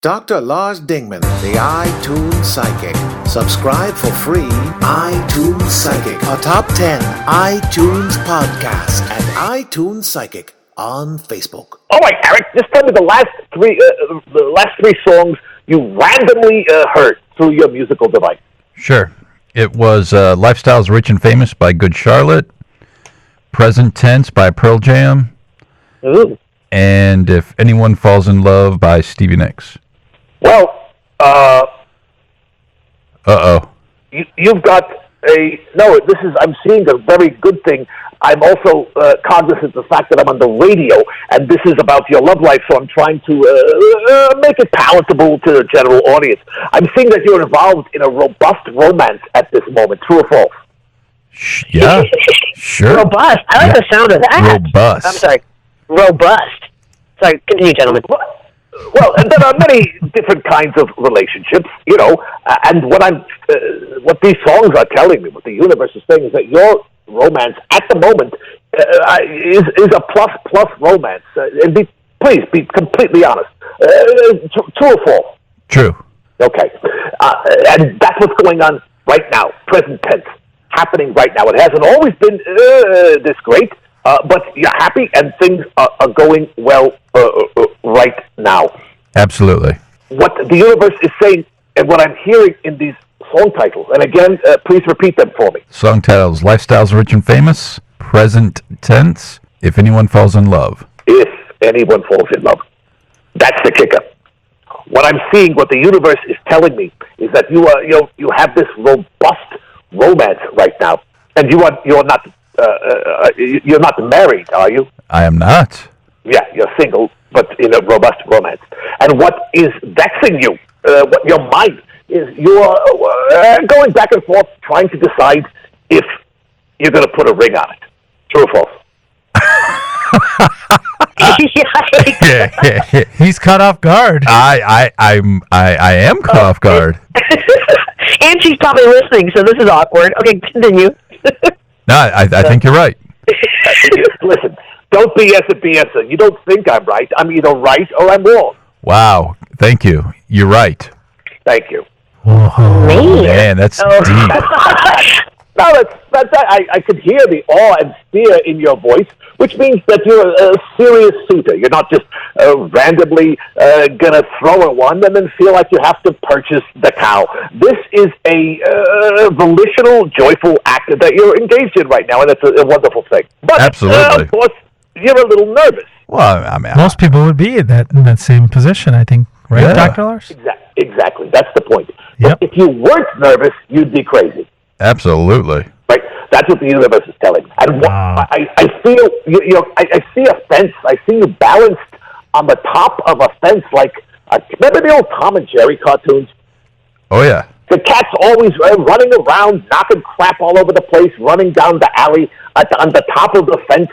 Dr. Lars Dingman, the iTunes Psychic. Subscribe for free. iTunes Psychic, a top 10 iTunes podcast, and iTunes Psychic on Facebook. All right, Erik, just tell me the last three songs you randomly heard through your musical device. Sure. It was Lifestyles Rich and Famous by Good Charlotte, Present Tense by Pearl Jam, and If Anyone Falls in Love by Stevie Nicks. Well, you've got I'm seeing a very good thing. I'm also cognizant of the fact that I'm on the radio, and this is about your love life, so I'm trying to make it palatable to the general audience. I'm seeing that you're involved in a robust romance at this moment. True or false? Yeah, sure. Robust. I like the sound of that. Robust. I'm sorry. Robust. Sorry, continue, gentlemen. Well, there are many different kinds of relationships, and what these songs are telling me, what the universe is saying, is that your romance at the moment is a plus romance. And please be completely honest. True or false? True. Okay. And that's what's going on right now, present tense, happening right now. It hasn't always been this great. But you're happy and things are going well right now. Absolutely. What the universe is saying and what I'm hearing in these song titles, and again, please repeat them for me. Song titles: Lifestyles Rich and Famous, Present Tense, If Anyone Falls in Love. If anyone falls in love. That's the kicker. What I'm seeing, what the universe is telling me, is that you have this robust romance right now, and you're not married, are you? I am not. Yeah, you're single, but in a robust romance. And what is vexing you, what your mind is, you are going back and forth trying to decide if you're going to put a ring on it. True or false? Yeah. He's caught off guard. I am caught off guard. And she's probably listening, so this is awkward. Okay, continue. No, I think you're right. Listen, don't BS a BS. You don't think I'm right. I'm either right or I'm wrong. Wow. Thank you. You're right. Thanh you. Whoa. Man, that's deep. No, I could hear the awe and fear in your voice, which means that you're a serious suitor. You're not just randomly going to throw her one and then feel like you have to purchase the cow. This is a volitional, joyful act that you're engaged in right now, and it's a wonderful thing. But, absolutely. Of course, you're a little nervous. Well, I mean, most people would be in that same position, I think. Right, yeah. Dr. Lars? Exactly. That's the point. Yep. If you weren't nervous, you'd be crazy. Absolutely. Right, that's what the universe is telling me. And wow. I feel I see a fence. I see you balanced on the top of a fence, like remember the old Tom and Jerry cartoons? Oh yeah. The cat's always running around, knocking crap all over the place, running down the alley on the top of the fence,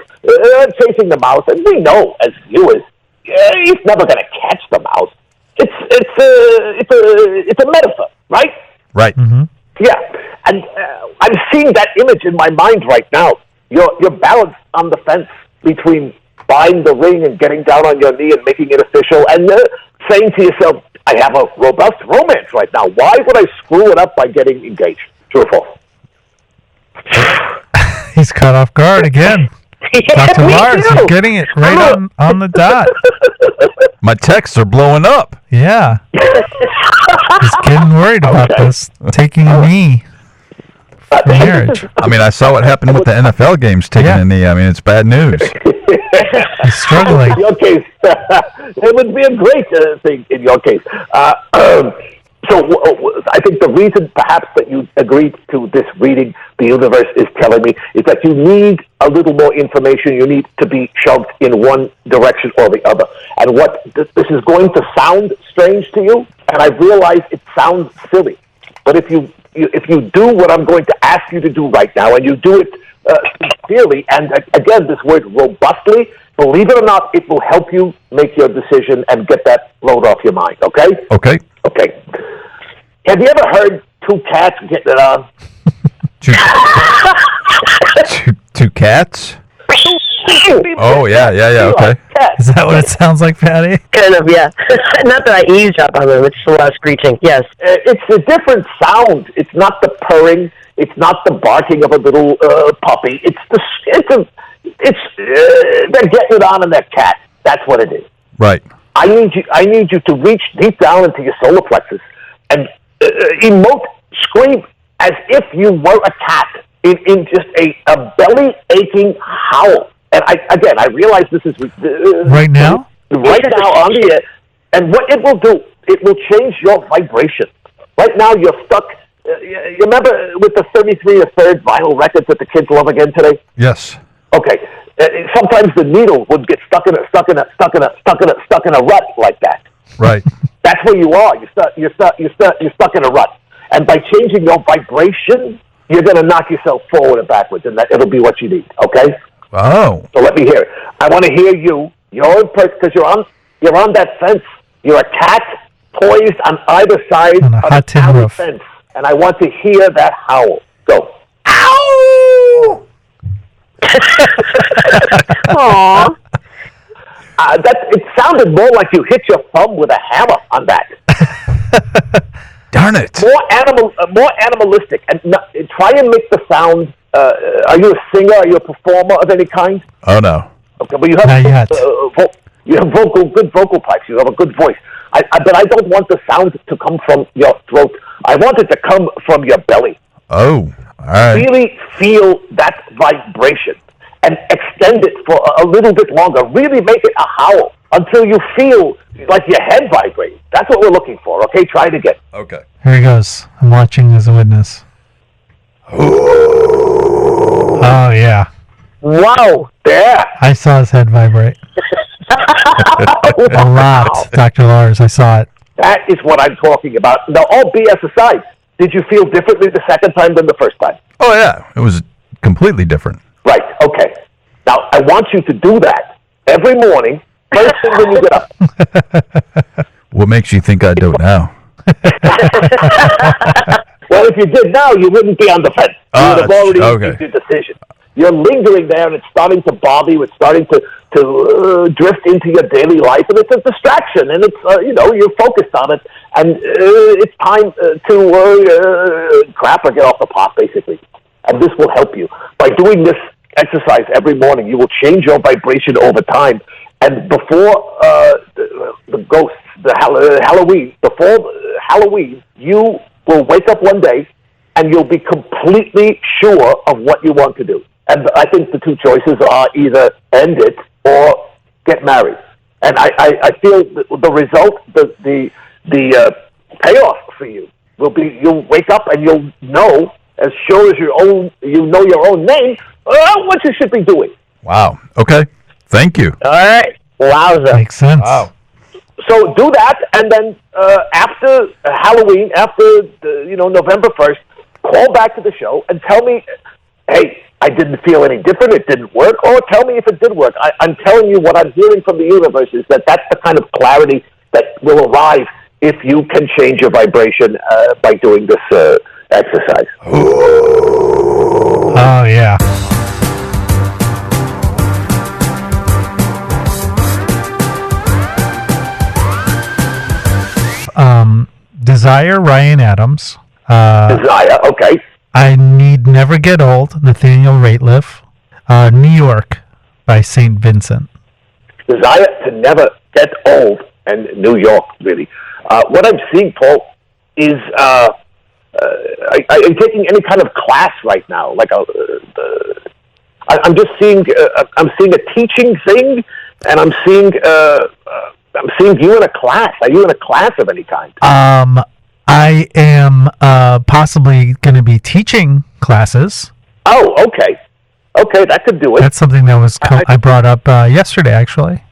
chasing the mouse. And we know as viewers, he's never going to catch the mouse. It's a metaphor, right? Right. Mm-hmm. Yeah, and I'm seeing that image in my mind right now. You're balanced on the fence between buying the ring and getting down on your knee and making it official, and saying to yourself, I have a robust romance right now. Why would I screw it up by getting engaged? True or false? He's caught off guard again. Dr. Lars, you're getting it right on the dot. My texts are blowing up. Yeah. He's getting worried about this, taking a knee for marriage. I mean, I saw what happened with the NFL games taking a knee. I mean, it's bad news. He's struggling. In your case, it would be a great thing in your case. So I think the reason perhaps that you agreed to this reading, the universe is telling me, is that you need a little more information. You need to be shoved in one direction or the other. And what this is going to sound strange to you, and I realize it sounds silly, but if you do what I'm going to ask you to do right now, and you do it sincerely, and again, this word robustly, believe it or not, it will help you make your decision and get that load off your mind, okay? Okay. Okay. Have you ever heard two cats getting it on? Two cats? Oh, yeah, okay. Is that what it sounds like, Patty? Kind of, yeah. Not that I eavesdrop on them, it's just a lot of screeching, yes. It's a different sound. It's not the purring. It's not the barking of a little puppy. They're getting it on in their cat. That's what it is. Right. I need you to reach deep down into your solar plexus and emote, scream as if you were a cat in just a belly aching howl. And I realize this is right now on the air. And what it will do, it will change your vibration. Right now, you're stuck. You remember with the 33 1/3 vinyl records that the kids love again today? Yes. Okay. Sometimes the needle would get stuck in a rut like that. Right. That's where you are. You're stuck in a rut. And by changing your vibration, you're going to knock yourself forward and backwards, and it'll be what you need. Okay. Oh. So let me hear it. I want to hear you. You're in place because you're on that fence. You're a cat poised on either side on a of hot the tin alley roof. fence, and I want to hear that howl. Go. Ow! Aww. It sounded more like you hit your thumb with a hammer on that. Darn it. More animalistic, and try and make the sound. Are you a singer? Are you a performer of any kind? Oh no. Okay, but you have good vocal pipes. You have a good voice. But I don't want the sound to come from your throat. I want it to come from your belly. Oh, all right. Really feel that vibration and extend it for a little bit longer. Really make it a howl until you feel like your head vibrates. That's what we're looking for. Okay, try it again. Okay. Here he goes. I'm watching as a witness. Oh, yeah. Wow. There. I saw his head vibrate. A lot, Dr. Lars. I saw it. That is what I'm talking about. Now, all BS aside, did you feel differently the second time than the first time? Oh, yeah. It was completely different. Right. Okay. Now, I want you to do that every morning, first thing when you get up. What makes you think I don't now? Well, if you did now, you wouldn't be on the fence. You would have already made your decision. You're lingering there, and it's starting to bother you. It's starting to drift into your daily life, and it's a distraction. And it's you're focused on it, and it's time to crap or get off the pot, basically. And this will help you by doing this exercise every morning. You will change your vibration over time, and before the ghosts, before Halloween, you will wake up one day, and you'll be completely sure of what you want to do. And I think the two choices are either end it or get married. And I feel the result, the payoff for you will be you'll wake up and you'll know, as sure as you know your own name, what you should be doing. Wow. Okay. Thank you. All right. Wowza. Makes sense. Wow. So do that, and then after Halloween, after November 1st, call back to the show and tell me, hey, I didn't feel any different, it didn't work, or tell me if it did work. I'm telling you what I'm hearing from the universe is that's the kind of clarity that will arrive if you can change your vibration by doing this exercise. Oh, yeah. Desire, Ryan Adams. Desire, okay. I Need Never Get Old, Nathaniel Rateliff. New York by St. Vincent. Desire to Never Get Old, and New York, really. What I'm seeing, Paul, is I'm taking any kind of class right now. Like I'm just seeing I'm seeing a teaching thing, and I'm seeing you in a class. Are you in a class of any kind? I am possibly going to be teaching classes. Oh, okay. Okay, that could do it. That's something that was I brought up yesterday, actually.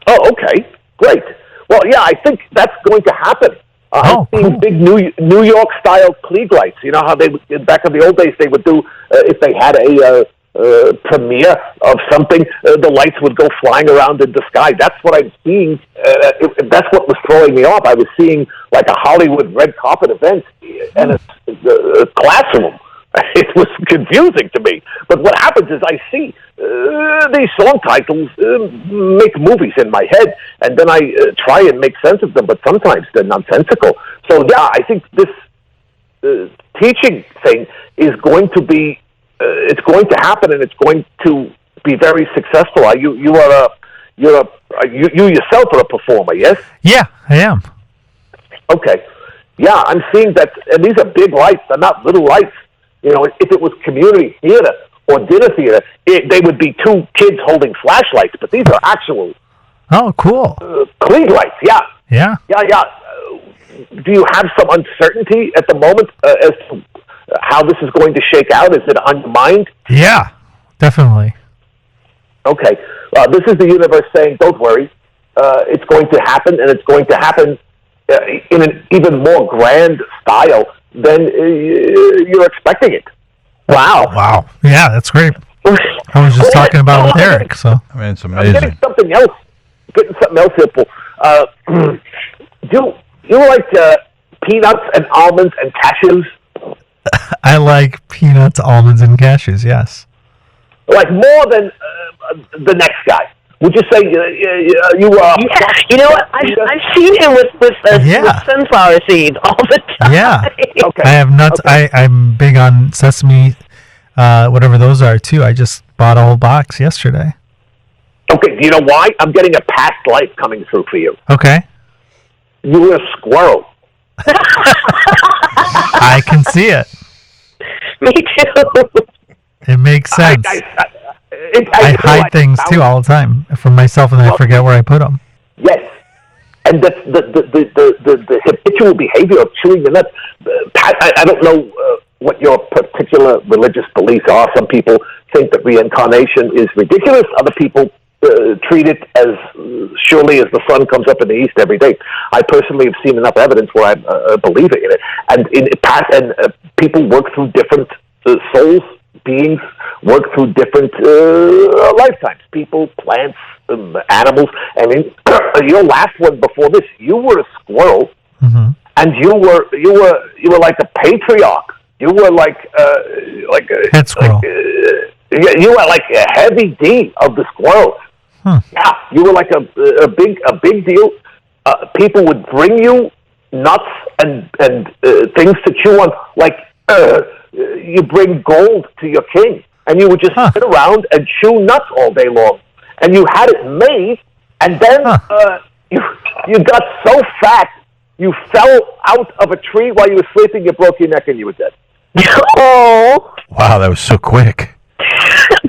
Oh, okay. Great. Well, yeah, I think that's going to happen. I've seen cool. big New York-style Klieg lights. You know how back in the old days they would do, if they had a premiere of something, the lights would go flying around in the sky. That's what I'm seeing. That's what was throwing me off. I was seeing like a Hollywood red carpet event and a classroom It was confusing to me. But what happens is I see these song titles make movies in my head, and then I try and make sense of them, but sometimes they're nonsensical. So, yeah, I think this teaching thing is going to be, it's going to happen, and it's going to be very successful. You yourself are a performer, yes? Yeah, I am. Okay. Yeah, I'm seeing that, and these are big lights. They're not little lights. You know, if it was community theater or dinner theater, they would be two kids holding flashlights, but these are actual... Oh, cool. Clean lights, yeah. Yeah. Yeah. Do you have some uncertainty at the moment as to how this is going to shake out? Is it on your mind? Yeah, definitely. Okay. This is the universe saying, don't worry. It's going to happen, and it's going to happen in an even more grand style than you're expecting it. Wow. Yeah, that's great. I was just talking about it with Erik, so. I mean, it's I'm amazing. getting something else here, Paul. Do you like peanuts and almonds and cashews? I like peanuts, almonds, and cashews, yes. Like more than the next guy? Would you say you Yeah, you know what? I've seen him with sunflower seeds all the time. Yeah. Okay. I have nuts. Okay. I'm big on sesame, whatever those are, too. I just bought a whole box yesterday. Okay, do you know why? I'm getting a past life coming through for you. Okay. You were a squirrel. I can see it. Me too. It makes sense. I hide things, too, all the time from myself, and then I forget where I put them. Yes. And the habitual behavior of chewing the nuts, I don't know what your particular religious beliefs are. Some people think that reincarnation is ridiculous. Other people treat it as surely as the sun comes up in the east every day. I personally have seen enough evidence where I believe in it. And people work through different souls, beings work through different lifetimes. People, plants, animals. I mean, your last one before this, you were a squirrel, and you were like a patriarch. You were like a head squirrel. You were like a heavy D of the squirrels. Yeah, you were like a big deal. People would bring you nuts and things to chew on, like you bring gold to your king, and you would just sit around and chew nuts all day long. And you had it made, and then you got so fat you fell out of a tree while you were sleeping. You broke your neck and you were dead. Oh, Wow, that was so quick.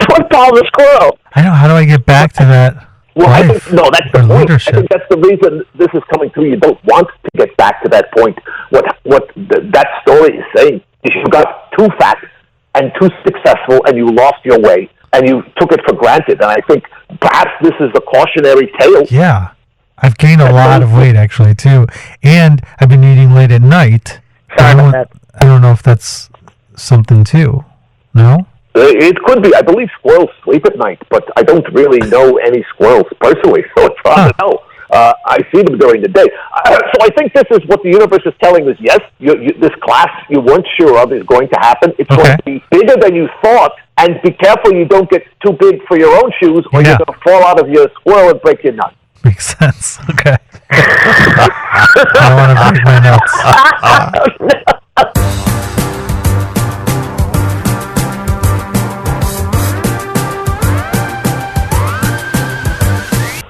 poor Paul the squirrel. I know. How do I get back to that Well, I life think, no, that's the or point. leadership? I think that's the reason this is coming through. You don't want to get back to that point. What that story is saying is you got too fat and too successful, and you lost your way, and you took it for granted. And I think perhaps this is a cautionary tale. Yeah. I've gained a lot of weight, actually, too. And I've been eating late at night. Sorry about that. I don't know if that's something, too. No? It could be. I believe squirrels sleep at night, but I don't really know any squirrels personally, so it's hard to know. I see them during the day. So I think this is what the universe is telling us. Yes, this class you weren't sure of is going to happen. It's going to be bigger than you thought, and be careful you don't get too big for your own shoes, or you're going to fall out of your squirrel and break your nuts. Makes sense. Okay. I don't want to break my nuts.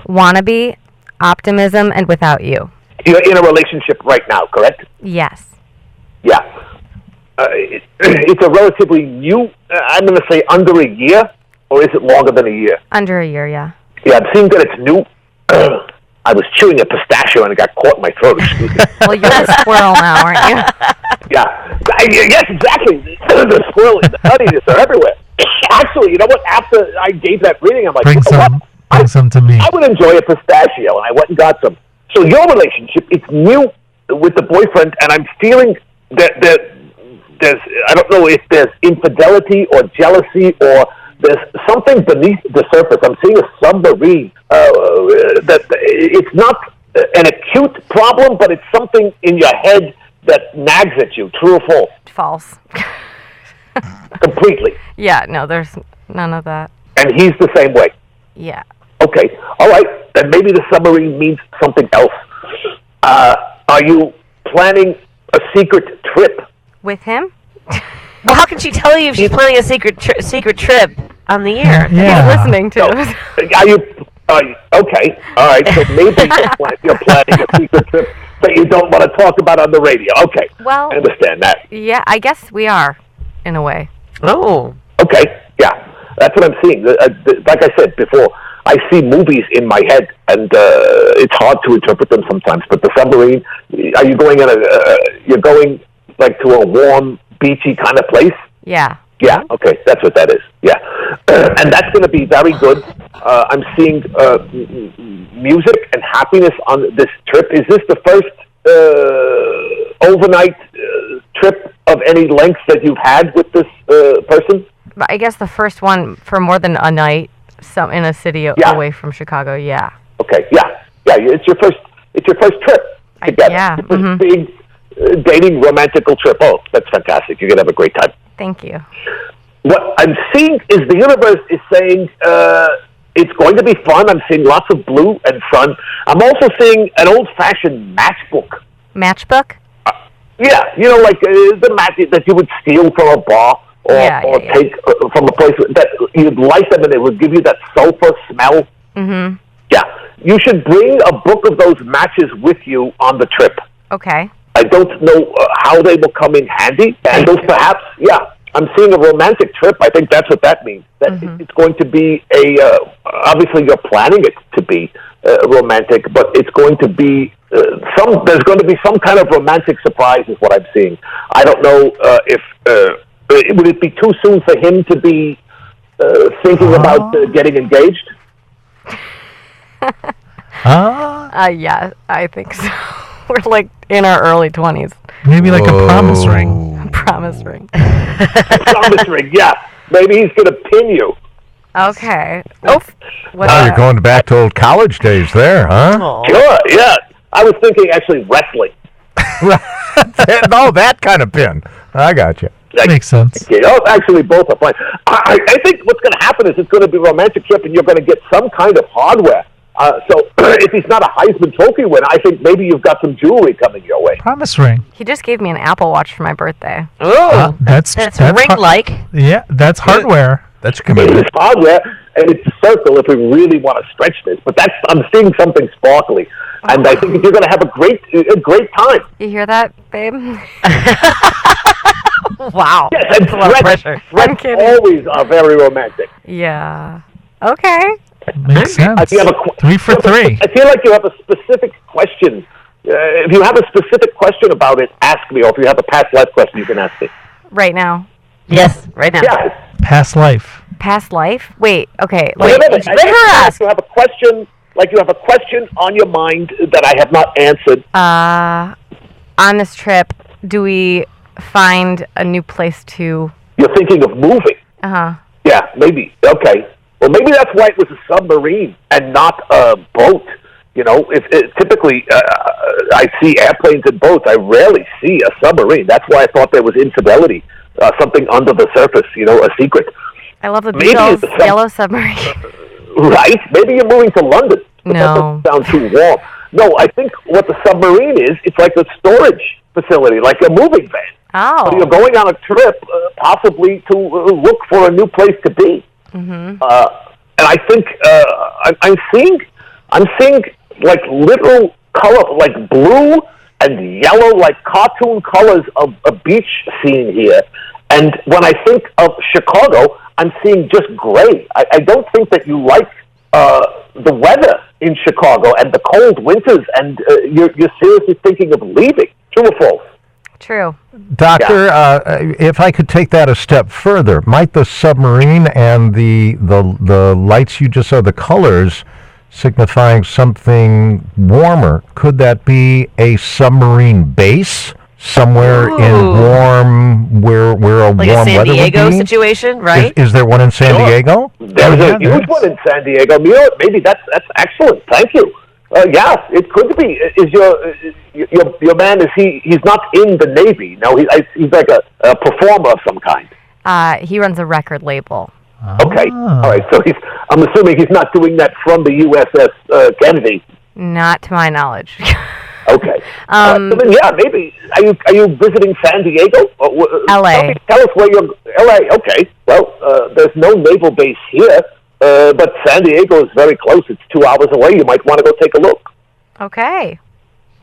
Wannabe, optimism, and without you. You're in a relationship right now, correct? Yes. Yeah. It's a relatively new, I'm going to say under a year, or is it longer than a year? Under a year, yeah. Yeah, I'm seeing that it's new. I was chewing a pistachio and it got caught in my throat. Excuse me. Well, you're a squirrel now, aren't you? Yeah. Yes, exactly. The squirrel and the nuttiness are everywhere. Actually, you know what? After I gave that reading, I'm like, Bring some to me. I would enjoy a pistachio, and I went and got some. So your relationship, it's new with the boyfriend, and I'm feeling that there's, I don't know if there's infidelity or jealousy or there's something beneath the surface. I'm seeing a submarine. That it's not an acute problem, but it's something in your head that nags at you. True or false? False. Completely. Yeah, no, there's none of that. And he's the same way. Yeah. Okay. All right. Then maybe the submarine means something else. Are you planning a secret trip? With him? Well, how can she tell you if she's planning a secret trip on the air? He's listening to So, us. are you okay? All right. So maybe you're planning a secret trip that you don't want to talk about on the radio. Okay. Well, I understand that. Yeah, I guess we are, in a way. Oh. Okay. Yeah. That's what I'm seeing. Like I said before, I see movies in my head, and it's hard to interpret them sometimes. But the submarine, are you going you're going like to a warm, beachy kind of place? Yeah. Yeah, okay, that's what that is. Yeah. And that's going to be very good. I'm seeing music and happiness on this trip. Is this the first overnight trip of any length that you've had with this person? But I guess the first one for more than a night in a city away from Chicago, yeah. Okay, yeah. It's your first trip together. Yeah. Your first big dating romantical trip. Oh, that's fantastic. You're going to have a great time. Thank you. What I'm seeing is the universe is saying it's going to be fun. I'm seeing lots of blue and sun. I'm also seeing an old-fashioned matchbook. Matchbook? Yeah, like the match that you would steal from a bar or take from a place that you'd light them and it would give you that sulfur smell. Mm-hmm. Yeah, you should bring a book of those matches with you on the trip. Okay. I don't know how they will come in handy, and those perhaps, I'm seeing a romantic trip. I think that's what that means. That it's going to be obviously you're planning it to be romantic, but it's going to be there's going to be some kind of romantic surprise is what I'm seeing. I don't know if, would it be too soon for him to be thinking about getting engaged? Yeah, I think so. We're like in our early 20s. Maybe like a promise ring. A promise ring. Promise ring, yeah. Maybe he's going to pin you. Okay. You're going back to old college days there, huh? Aww. Sure, yeah. I was thinking actually wrestling. No, that kind of pin. I got you. Makes sense. Actually, both are fine. I think what's going to happen is it's going to be a romantic trip, and you're going to get some kind of hardware. So if he's not a Heisman Trophy winner, I think maybe you've got some jewelry coming your way. Promise ring. He just gave me an Apple Watch for my birthday. Oh, that's ring-like. Yeah, that's hardware. That's commitment. It's hardware, and it's a circle if we really want to stretch this. But I'm seeing something sparkly, and I think you're going to have a great time. You hear that, babe? Wow. Yes, and That's a lot of pressure. I'm threats kidding. always are very romantic. Yeah. Okay. Makes sense. If you have 3 for 3. I feel like you have a specific question. If you have a specific question about it, ask me. Or if you have a past life question, you can ask me. Right now. Yes, right now. Yes. Past life. Past life? Wait, okay. Wait a minute. Let her ask. You have a question, like you have a question on your mind that I have not answered. On this trip, do we find a new place to... You're thinking of moving. Uh-huh. Yeah, maybe. Okay. Well, maybe that's why it was a submarine and not a boat. Typically I see airplanes and boats. I rarely see a submarine. That's why I thought there was infidelity, something under the surface, a secret. I love the Maybe Beatles' it's Yellow Submarine. Right? Maybe you're moving to London. But No. that doesn't sound too warm. No, I think what the submarine is, it's like a storage facility, like a moving van. Oh. So you're going on a trip, possibly to look for a new place to be. Mm-hmm. And I think I'm seeing like literal color, like blue and yellow, like cartoon colors of a beach scene here. And when I think of Chicago, I'm seeing just gray. I don't think that you like the weather in Chicago and the cold winters, and you're seriously thinking of leaving. True or false? True. Doctor, if I could take that a step further, might the submarine and the lights you just saw, the colors signifying something warmer, could that be a submarine base somewhere in warm, where a Like warm a San weather Diego would be? situation, right? Is there one in San Diego? There's a huge one in San Diego. Maybe that's excellent. Thank you. Yeah, it could be. Is your man? He's not in the Navy? No, he's like a performer of some kind. He runs a record label. Okay. All right. So I'm assuming he's not doing that from the USS Kennedy. Not to my knowledge. Okay. So then, yeah, maybe. Are you visiting San Diego? L.A. Tell us where you're. L.A. Okay. Well, there's no naval base here, but San Diego is very close. It's 2 hours away. You might want to go take a look. Okay.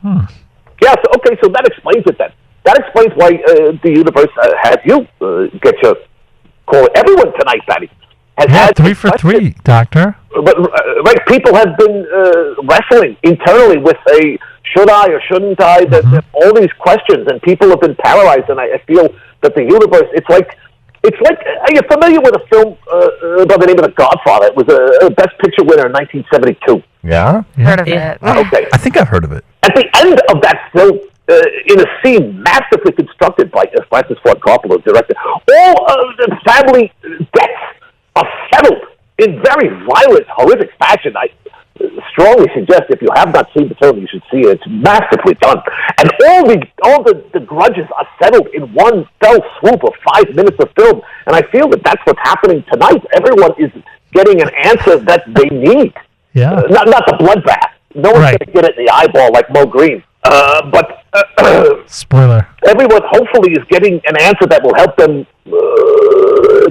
Yeah. So that explains it then. That explains why the universe has you get your call. Everyone tonight, Patty, has had 3 for 3, Doctor. But right, people have been wrestling internally with a should I or shouldn't I? That all these questions, and people have been paralyzed. And I feel that the universe. It's like. Are you familiar with a film by the name of The Godfather? It was a Best Picture winner in 1972. Yeah? Heard of it. Okay. I think I've heard of it. At the end of that film, in a scene masterfully constructed by Francis Ford Coppola, director, all of the family debts are settled in very violent, horrific fashion. I strongly suggest if you have not seen the film, you should see it. It's masterfully done, and all the grudges are settled in one fell swoop of 5 minutes of film. And I feel that that's what's happening tonight. Everyone is getting an answer that they need. Yeah. Not the bloodbath. No one's going to get it in the eyeball like Mo Green. But spoiler. Everyone hopefully is getting an answer that will help them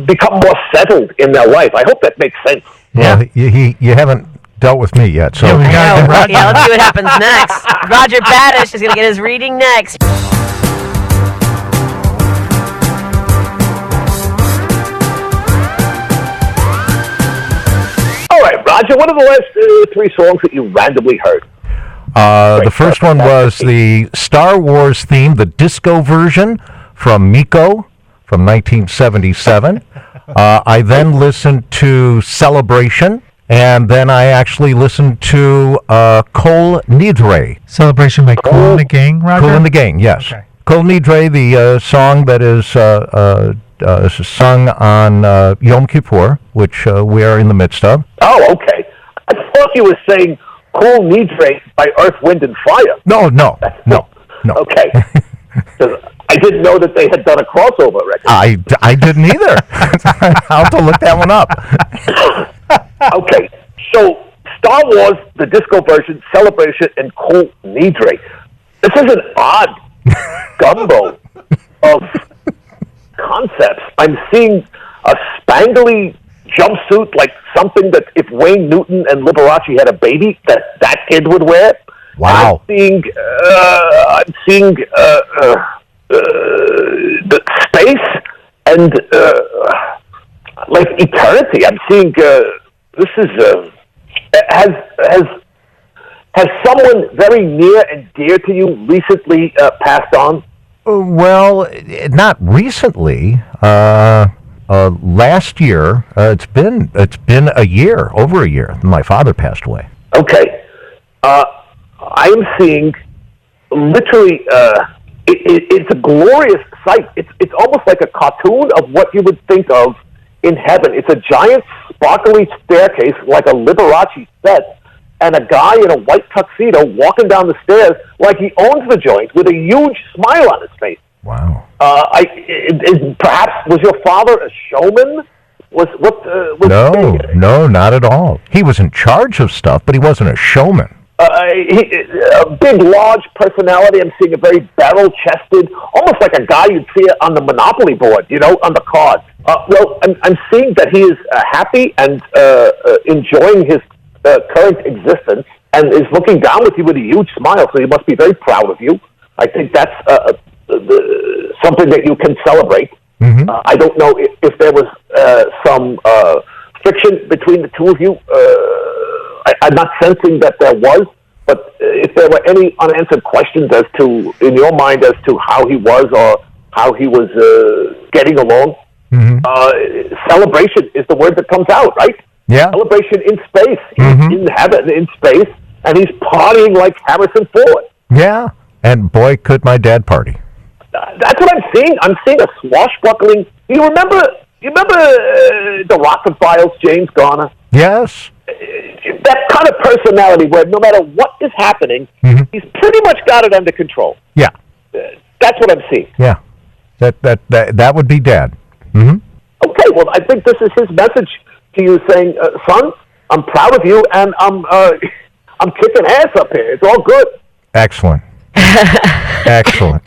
become more settled in their life. I hope that makes sense. Yeah. Well, you haven't dealt with me yet, so let's see what happens next. Roger Badish is going to get his reading next. All right, Roger, what are the last 3 songs that you randomly heard? The first one was the Star Wars theme, the disco version from Miko from 1977. I then listened to Celebration, and then I actually listened to Kol Nidre. Celebration by Kool and the Gang, Roger? Kool and the Gang, yes. Okay. Kol Nidre, the song that is sung on Yom Kippur, which we are in the midst of. Oh, okay. I thought you were saying Kol Nidre by Earth, Wind, and Fire. No. Okay. I didn't know that they had done a crossover record. I didn't either. I'll have to look that one up. Okay, so Star Wars, the disco version, Celebration, and Kol Nidre. This is an odd gumbo of concepts. I'm seeing a spangly jumpsuit, like something that if Wayne Newton and Liberace had a baby, that kid would wear. Wow. And I'm seeing the space and like eternity. I'm seeing this is has someone very near and dear to you recently passed on? Well, not recently. Last year, it's been a year, over a year. My father passed away. Okay, I'm seeing literally. It's a glorious sight. It's almost like a cartoon of what you would think of in heaven. It's a giant, sparkly staircase like a Liberace set, and a guy in a white tuxedo walking down the stairs like he owns the joint with a huge smile on his face. Wow. Perhaps was your father a showman? No, not at all. He was in charge of stuff, but he wasn't a showman. A big, large personality. I'm seeing a very barrel-chested, almost like a guy you'd see on the Monopoly board, on the cards. Well, I'm seeing that he is happy and enjoying his current existence and is looking down with you with a huge smile, so he must be very proud of you. I think that's something that you can celebrate. Mm-hmm. I don't know if there was some friction between the two of you. I'm not sensing that there was, but if there were any unanswered questions in your mind as to how he was or how he was getting along, celebration is the word that comes out, right? Yeah. Celebration in space. He's in heaven, in space, and he's partying like Harrison Ford. Yeah, and boy, could my dad party. That's what I'm seeing. I'm seeing a swashbuckling. You remember the Rocket Files, James Garner? Yes. That kind of personality where no matter what is happening, he's pretty much got it under control. Yeah. That's what I'm seeing. Yeah. That would be Dad. Mm-hmm. Okay, well, I think this is his message to you, saying, "Son, I'm proud of you, and I'm kicking ass up here. It's all good." Excellent. Excellent.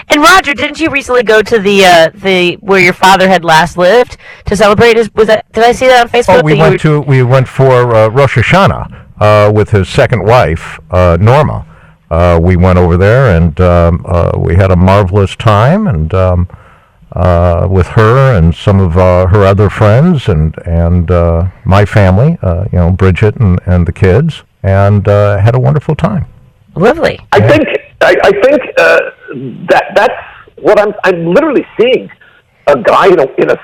And Roger, didn't you recently go to the where your father had last lived to celebrate his? Was that? Did I see that on Facebook? Oh, we went for Rosh Hashanah with his second wife, Norma. We went over there and we had a marvelous time, and with her and some of her other friends and my family, Bridget and the kids, and had a wonderful time. Lovely. I think that's what I'm literally seeing. A guy in a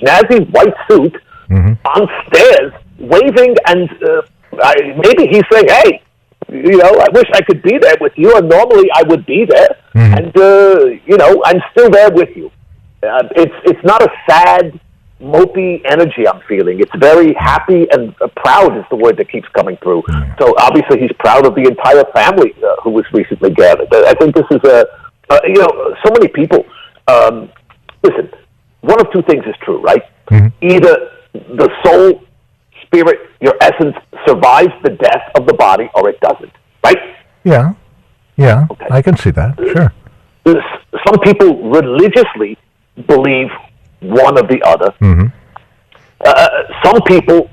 snazzy white suit on stairs waving, and maybe he's saying, "Hey, I wish I could be there with you, and normally I would be there, and I'm still there with you." It's not a sad, mopey energy I'm feeling. It's very happy and proud is the word that keeps coming through. So obviously he's proud of the entire family who was recently gathered. I think this is so many people. Listen, one of two things is true, right? Either the soul, spirit, your essence survives the death of the body, or it doesn't, right? Yeah, okay. I can see that, sure. Some people religiously believe one or the other. Some people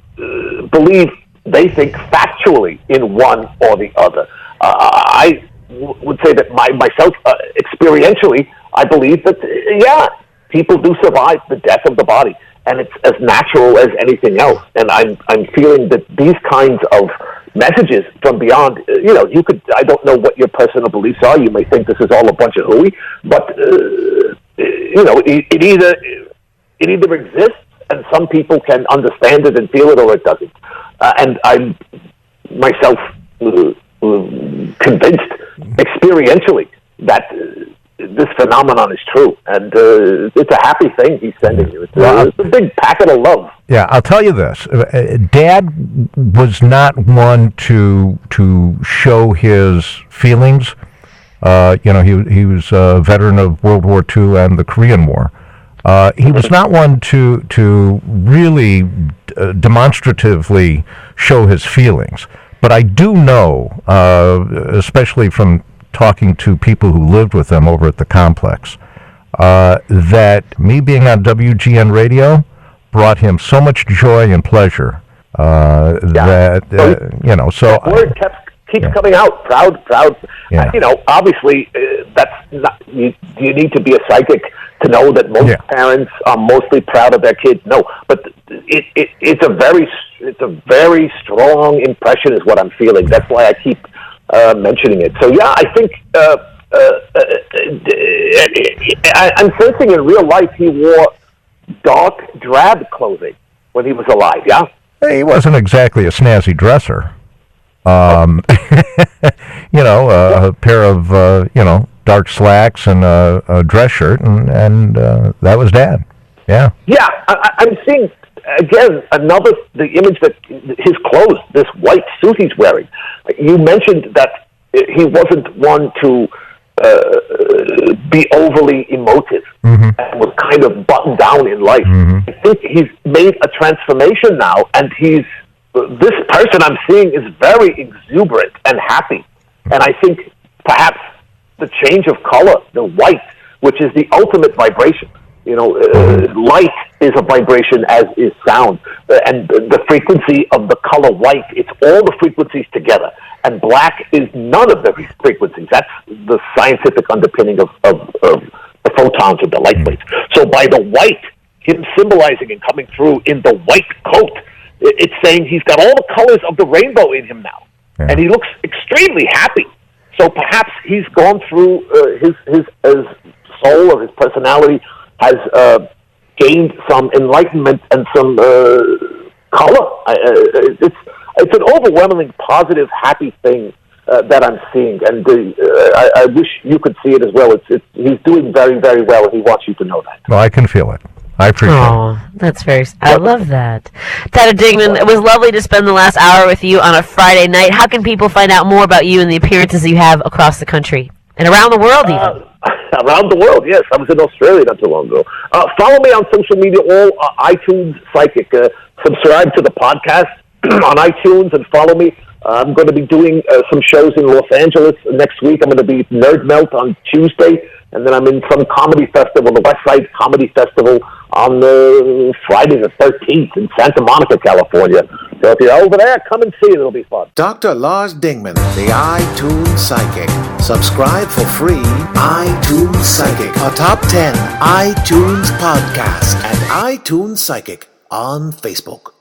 they think factually in one or the other. I would say that myself, experientially, I believe that, people do survive the death of the body, and it's as natural as anything else. And I'm feeling that these kinds of messages from beyond, you could, I don't know what your personal beliefs are. You may think this is all a bunch of hooey, but, it either exists, and some people can understand it and feel it, or it doesn't. And I'm myself convinced experientially that this phenomenon is true, and it's a happy thing he's sending you. It's a big packet of love. Yeah, I'll tell you this. Dad was not one to show his feelings. He was a veteran of World War II and the Korean War. He was not one to really demonstratively show his feelings. But I do know, especially from talking to people who lived with him over at the complex, that me being on WGN radio brought him so much joy and pleasure that word keeps coming out. Proud. Yeah. Obviously, that's not. You need to be a psychic to know that most parents are mostly proud of their kids. No, but it's a very strong impression, is what I'm feeling. That's why I keep mentioning it. So I think I'm sensing in real life he wore dark drab clothing when he was alive. Yeah, he wasn't exactly a snazzy dresser. A pair of dark slacks and a dress shirt, and that was Dad. Yeah. Yeah, I'm seeing again the image that his clothes, this white suit he's wearing. You mentioned that he wasn't one to be overly emotive and was kind of buttoned down in life. I think he's made a transformation now, and this person I'm seeing is very exuberant and happy. And I think perhaps the change of color, the white, which is the ultimate vibration. Light is a vibration, as is sound. And the frequency of the color white, it's all the frequencies together. And black is none of the frequencies. That's the scientific underpinning of the photons of the light waves. So by the white, him symbolizing and coming through in the white coat, it's saying he's got all the colors of the rainbow in him now. Yeah. And he looks extremely happy. So perhaps he's gone through his soul, or his personality has gained some enlightenment and some color. It's an overwhelmingly positive, happy thing that I'm seeing, and I wish you could see it as well. He's doing very, very well, and he wants you to know that. Well, I can feel it. I appreciate it. That's I love that. Tada Digman, it was lovely to spend the last hour with you on a Friday night. How can people find out more about you and the appearances you have across the country and around the world even? around the world. Yes, I was in Australia not too long ago. Follow me on social media, all iTunes Psychic. Subscribe to the podcast on iTunes and follow me. I'm going to be doing some shows in Los Angeles next week. I'm going to be at Nerd Melt on Tuesday, and then I'm in some comedy festival, the West Side Comedy Festival, on Friday the 13th in Santa Monica, California. So if you're over there, come and see it. It'll be fun. Dr. Lars Dingman, the iTunes Psychic. Subscribe for free. iTunes Psychic, a top 10 iTunes podcast, and iTunes Psychic on Facebook.